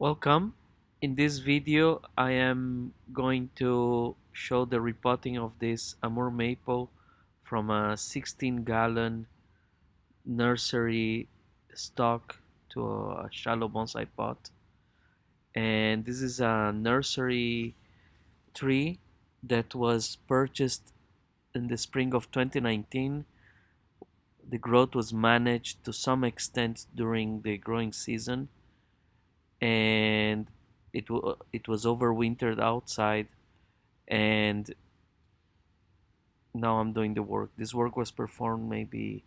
Welcome. In this video I am going to show the repotting of this Amur Maple from a 16-gallon nursery stock to a shallow bonsai pot. And this is a nursery tree that was purchased in the spring of 2019. The growth was managed to some extent during the growing season, and it was overwintered outside, and now I'm doing the work. This work was performed maybe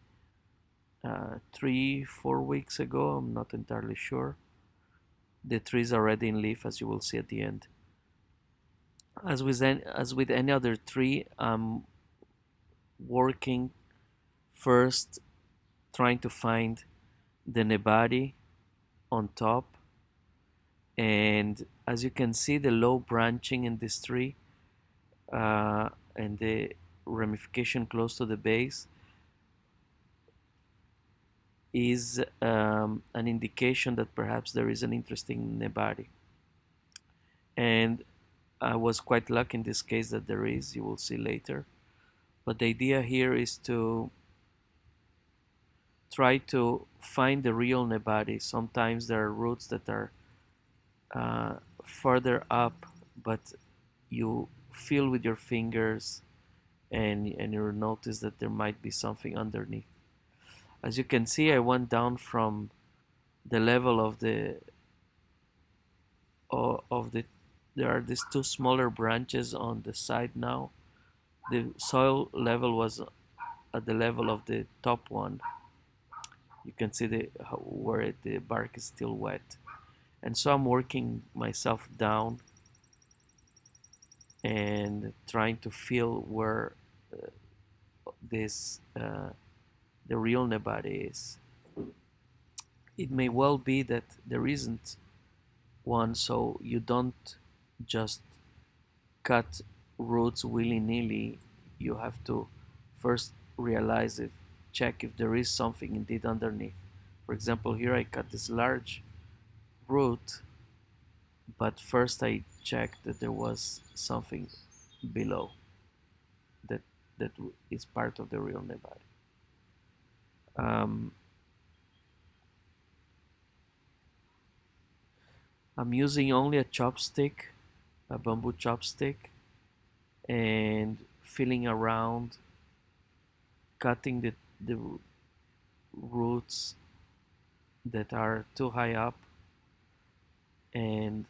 3-4 weeks ago. I'm not entirely sure. The tree is already in leaf, as you will see at the end. As with any other tree, I'm working first trying to find the nebari on top, and as you can see, the low branching in this tree and the ramification close to the base is an indication that perhaps there is an interesting nebari. And I was quite lucky in this case that there is, you will see later. But the idea here is to try to find the real nebari. Sometimes there are roots that are further up, but you feel with your fingers and you'll notice that there might be something underneath. As you can see, I went down from the level of the there are these two smaller branches on the side now. The soil level was at the level of the top one. You can see where the bark is still wet, and so I'm working myself down and trying to feel where this the real nebari is. It may well be that there isn't one, so you don't just cut roots willy-nilly. You have to first check if there is something indeed underneath. For example, here I cut this large root, but first I checked that there was something below that is part of the real nebari. I'm using only a chopstick, a bamboo chopstick, and feeling around, cutting the roots that are too high up, and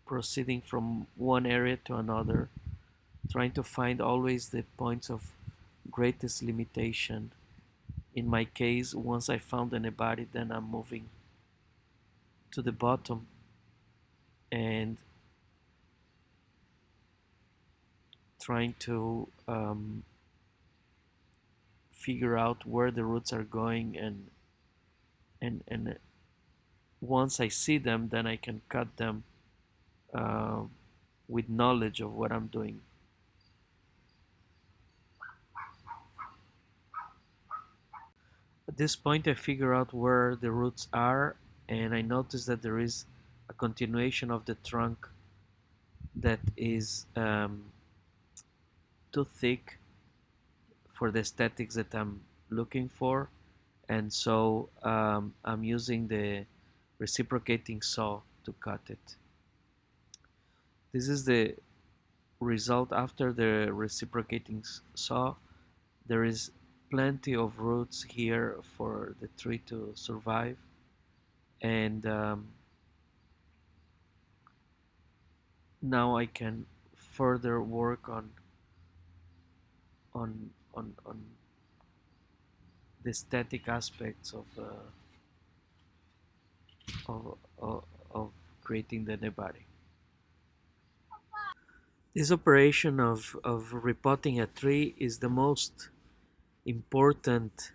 proceeding from one area to another, trying to find always the points of greatest limitation. In my case, once I found an nebari, then I'm moving to the bottom and trying to figure out where the roots are going, and once I see them, then I can cut them uh, with knowledge of what I'm doing. At this point, I figure out where the roots are, and I notice that there is a continuation of the trunk that is too thick for the aesthetics that I'm looking for, and so I'm using the reciprocating saw to cut it. This is the result after the reciprocating saw. There is plenty of roots here for the tree to survive, and now I can further work on the aesthetic aspects of creating the nebari. This operation of repotting a tree is the most important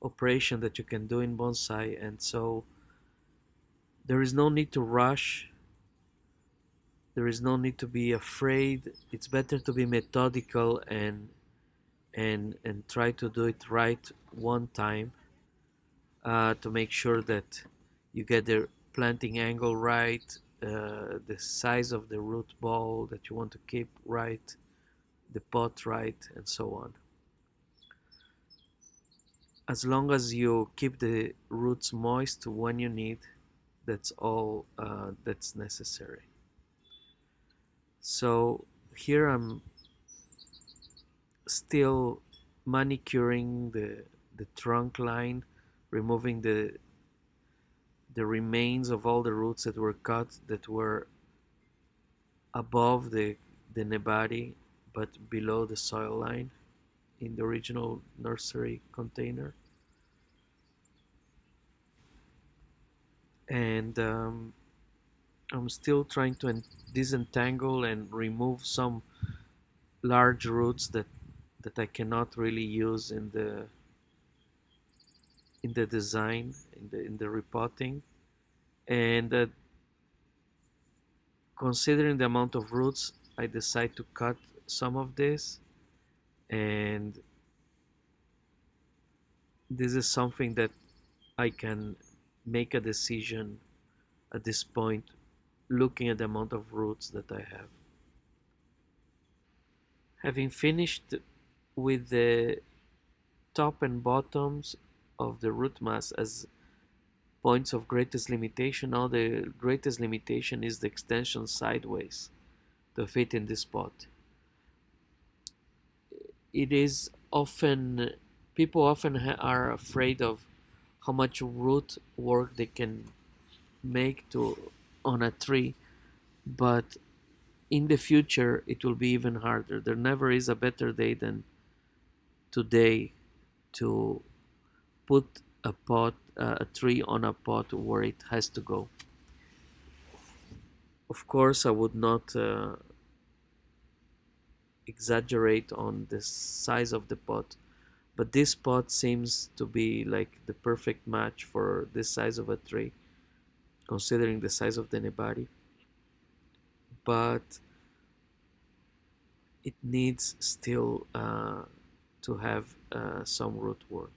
operation that you can do in bonsai, and so there is no need to rush. There is no need to be afraid. It's better to be methodical and try to do it right one time to make sure that you get the planting angle right, the size of the root ball that you want to keep right, the pot right, and so on. As long as you keep the roots moist when you need, that's all that's necessary. So here I'm still manicuring the trunk line, removing the remains of all the roots that were cut that were above the nebari but below the soil line in the original nursery container. And I'm still trying to disentangle and remove some large roots that I cannot really use in the design in the repotting. And considering the amount of roots, I decide to cut some of this, and this is something that I can make a decision at this point, looking at the amount of roots that I have. Having finished with the top and bottoms of the root mass as points of greatest limitation, now the greatest limitation is the extension sideways to fit in this pot. It is often, people often are afraid of how much root work they can make to on a tree, but in the future it will be even harder. There never is a better day than today to put a tree on a pot where it has to go. Of course, I would not exaggerate on the size of the pot, but this pot seems to be like the perfect match for this size of a tree, considering the size of the nebari. But it needs still to have some root work.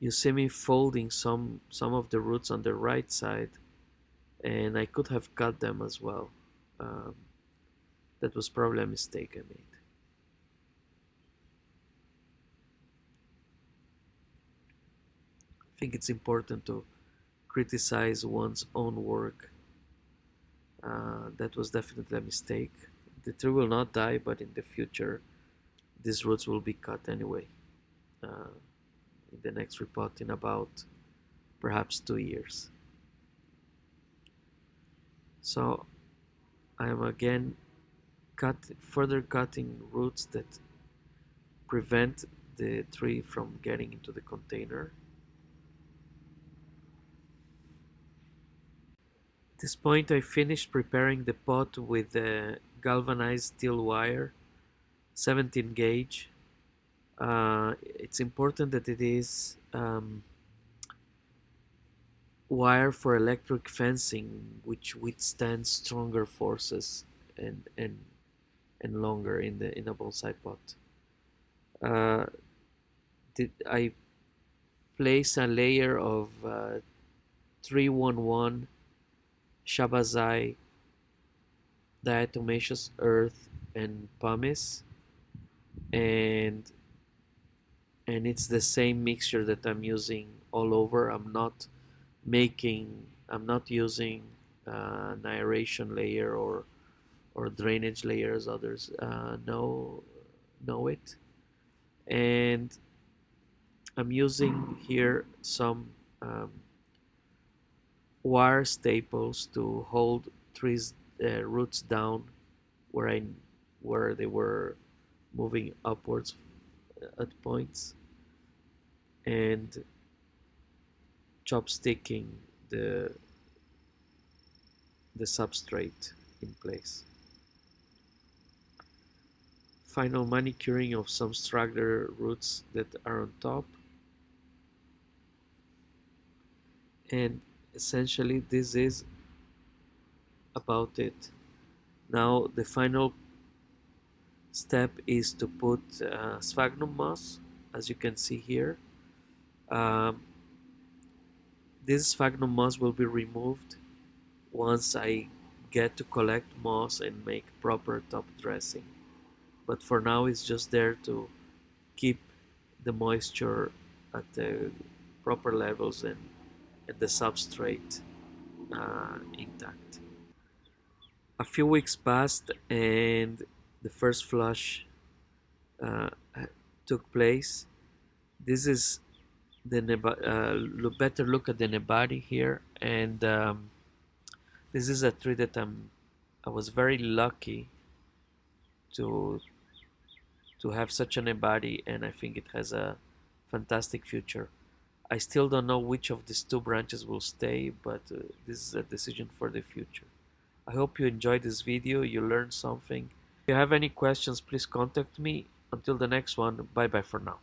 You see me folding some of the roots on the right side, and I could have cut them as well. Um, that was probably a mistake I made. I think it's important to criticize one's own work. That was definitely a mistake. The tree will not die, but in the future, these roots will be cut anyway. Uh, in the next repot in about perhaps 2 years. So I am again further cutting roots that prevent the tree from getting into the container. At this point I finished preparing the pot with the galvanized steel wire, 17 gauge. It's important that it is wire for electric fencing, which withstands stronger forces and longer in a bonsai pot. Uh, I place a layer of 311 Shabazai, diatomaceous earth, and pumice, and it's the same mixture that I'm using all over. I'm not using an aeration layer or drainage layer as others know it. And I'm using here some wire staples to hold trees roots down where I where they were moving upwards at points, and chopsticking the the substrate in place. Final manicuring of some straggler roots that are on top, and essentially this is about it. Now the final step is to put sphagnum moss, as you can see here. Um, this sphagnum moss will be removed once I get to collect moss and make proper top dressing. But for now, it's just there to keep the moisture at the proper levels and the substrate intact. A few weeks passed and the first flush uh, took place. This is the better look at the nebari here, and this is a tree that I was very lucky to have such a nebari, and I think it has a fantastic future. I still don't know which of these two branches will stay, but this is a decision for the future. I hope you enjoyed this video, you learned something. If you have any questions, please contact me. Until the next one, bye bye for now.